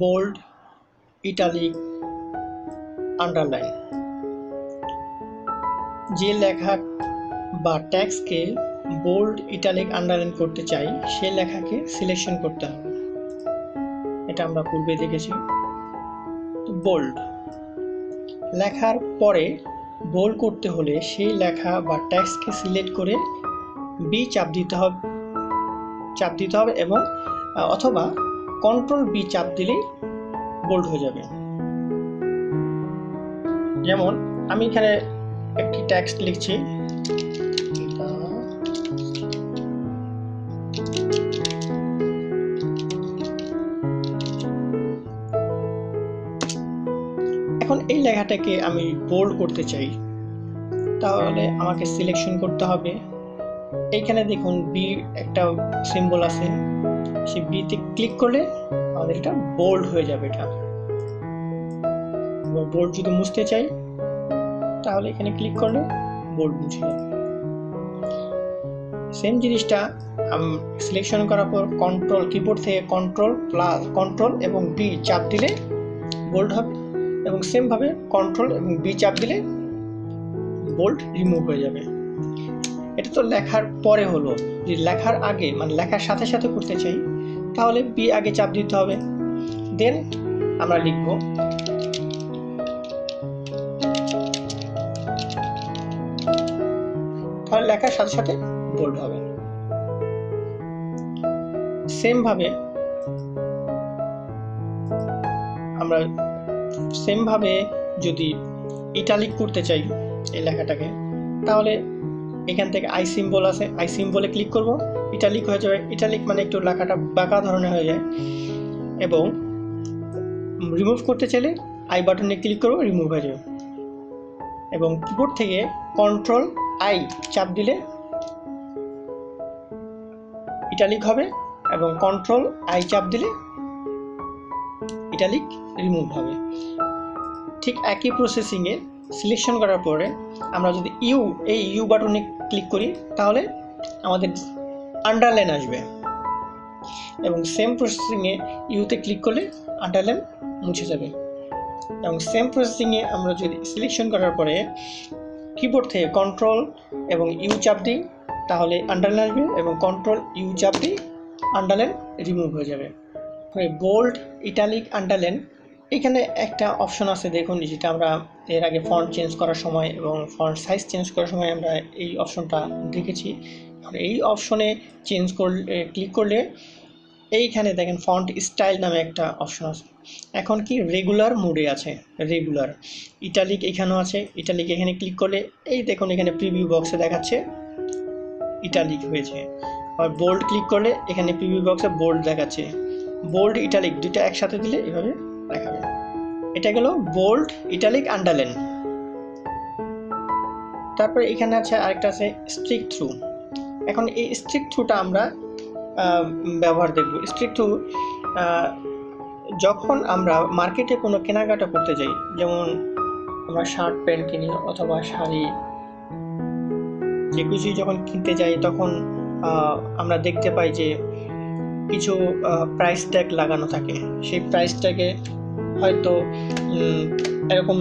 Bold, italic, underline. যে লেখা বা টেক্সটকে বোল্ড, ইটালিক, আন্ডারলাইন করতে চাই সেই লেখাকে সিলেকশন করতে হবে। এটা আমরা পূর্বে দেখেছি। বোল্ড লেখার পরে বোল্ড করতে হলে সেই লেখা বা টেক্সটকে সিলেক্ট করে বি চাপ দিতে হবে এবং অথবা কন্ট্রোল বি চাপ দিলেই বোল্ড হয়ে যাবে। যেমন আমি এখানে একটি টেক্সট লিখছি, এখন এই লেখাটাকে আমি বোল্ড করতে চাই, তাহলে আমাকে সিলেকশন করতে হবে। এইখানে দেখুন বি একটা সিম্বল আছে, সেই বিতে ক্লিক করলে আমাদের এটা বোল্ড হয়ে যাবে। এটা বোল্ড যদি মুছতে চাই তাহলে এখানে ক্লিক করলে বোল্ড মুছে যাবে। সেম জিনিসটা সিলেকশন করার পর কন্ট্রোল কিবোর্ড থেকে কন্ট্রোল এবং বি চাপ দিলে বোল্ড হবে, এবং সেম ভাবে কন্ট্রোল এবং বি চাপ দিলে বোল্ড রিমুভ হয়ে যাবে। এটা তো লেখার পরে হলো। যদি লেখার আগে মানে লেখার সাথে সাথে করতে চাই তাহলে বি আগে চাপ দিতে হবে, দেন আমরা লিখব। তাহলে লেখার সাথে সাথে বোল্ড হবে। সেম ভাবে যদি ইটালিক করতে চাই এই লেখাটাকে, তাহলে এখান থেকে আই সিম্বল আছে, আই সিম্বলে ক্লিক করব, ইটালিক হয়ে যাবে। ইটালিক মানে একটু লেখাটা বাঁকা ধরনের হয়ে যায়। এবং রিমুভ করতে চাইলে আই বাটনে ক্লিক করব, রিমুভ হয়ে যাবে। এবং কিবোর্ড থেকে কন্ট্রোল আই চাপ দিলে ইটালিক হবে, এবং কন্ট্রোল আই চাপ দিলে ইটালিক রিমুভ হবে। ঠিক একই প্রসেসিংয়ে সিলেকশন করার পরে আমরা যদি এই ইউ বাটনে ক্লিক করি তাহলে আমাদের আন্ডারলাইন আসবে, এবং সেম প্রসেসিংয়ে ইউতে ক্লিক করলে আন্ডারলাইন মুছে যাবে। এবং সেম প্রসেসিংয়ে আমরা যদি সিলেকশন করার পরে কিবোর্ড থেকে কন্ট্রোল এবং ইউ চাপ দিই তাহলে আন্ডারলাইন আসবে, এবং কন্ট্রোল ইউ চাপ দিই আন্ডারলাইন রিমুভ হয়ে যাবে। বোল্ড, ইটালিক, আন্ডারলাইন এখানে একটা অপশন আছে দেখুন, যেটা আমরা এর আগে ফন্ট চেঞ্জ করার সময় এবং ফন্ট সাইজ চেঞ্জ করার সময় আমরা এই অপশনটা দেখেছি। এই অপশনে চেঞ্জ করলে ক্লিক করলে এইখানে দেখেন ফন্ট স্টাইল নামে একটা অপশন আছে। এখন কি রেগুলার মোডে আছে, রেগুলার। ইটালিক এখানেও আছে, ইটালিক এখানে ক্লিক করলে এই দেখুন এখানে প্রিভিউ বক্সে দেখাচ্ছে ইটালিক হয়েছে। আর বোল্ড ক্লিক করলে এখানে প্রিভিউ বক্সে বোল্ড দেখাচ্ছে। বোল্ড, ইটালিক দুটো একসাথে দিলে এভাবে দেখাবে। এটা গেল বোল্ড, ইটালিক, আন্ডারলাইন। তারপরে এখানে আছে আরেকটা আছে স্ট্রিক থ্রু। এখন এই স্ট্রিক থ্রুটা আমরা ব্যবহার দেখব। স্ট্রিক থ্রু যখন আমরা মার্কেটে কোনো কেনাকাটা করতে যাই, যেমন আমরা শার্ট প্যান্ট কিনি অথবা শাড়ি, যে কিছুই যখন কিনতে যাই তখন আমরা দেখতে পাই যে কিছু প্রাইস ট্যাগ লাগানো থাকে। সেই প্রাইস ট্যাগে হয়তো এরকম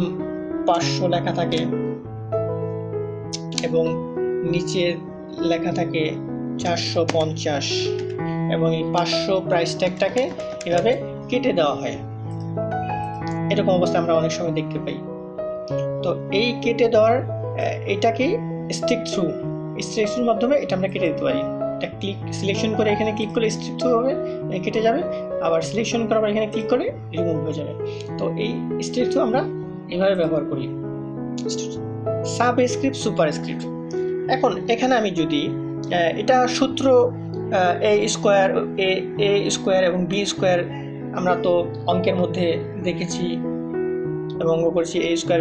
500 লেখা থাকে এবং নিচে লেখা থাকে 450, এবং এই 500 প্রাইস ট্যাগটাকে এভাবে কেটে দেওয়া হয়। এরকম অবস্থা আমরা অনেক সময় দেখতে পাই। তো এই কেটে দেওয়ার এটাকে স্ট্রিক থ্রুর মাধ্যমে এটা আমরা কেটে দিতে পারি। এটা সিলেকশন করে এখানে ক্লিক করলে স্ট্রিক থ্রু হবে, কেটে যাবে। আবার সিলেকশন করার পর এখানে ক্লিক করলে রিমুভ হয়ে যাবে। তো এই স্ট্রিক থ্রু আমরা এভাবে ব্যবহার করি। Subscript, superscript. এখন এখানে আমি যদি এটা সূত্র এ স্কোয়ার এবং বি স্কোয়ার আমরা তো অঙ্কের মধ্যে দেখেছি এবং অঙ্ক করেছি, এ স্কোয়ার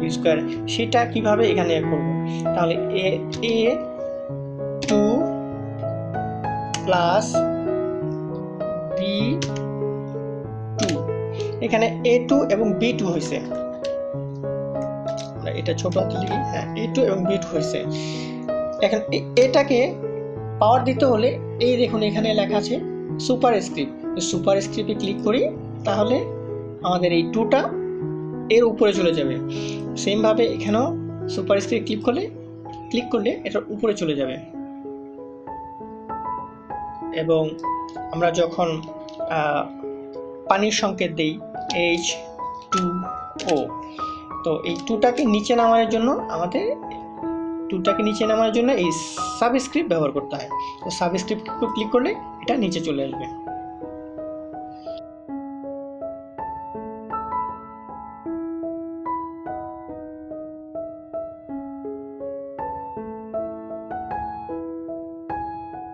বি স্কোয়ার, সেটা কিভাবে এখানে করব। তাহলে a2 প্লাস b2, এখানে a2 এবং b2 হয়েছে। এটা ছোট হাতে লিখি, হ্যাঁ a2 এবং b2 হয়েছে। এখন এটাকে পাওয়ার দিতে হলে এই দেখুন এখানে লেখা আছে সুপারস্ক্রিপ্ট। সুপারস্ক্রিপ্টে ক্লিক করি তাহলে আমাদের এই টুটা এর উপরে চলে যাবে। সেমভাবে এখানেও সুপারস্ক্রিপ্ট ক্লিক করলে এটার উপরে চলে যাবে। এবং আমরা যখন পানির সংকেত দেই H2O, তো এই টুটাকে নিচে নামানোর জন্য এই সাবস্ক্রিপ্ট ব্যবহার করতে হয়। তো সাবস্ক্রিপ্ট ক্লিক করলে এটা নিচে চলে আসবে।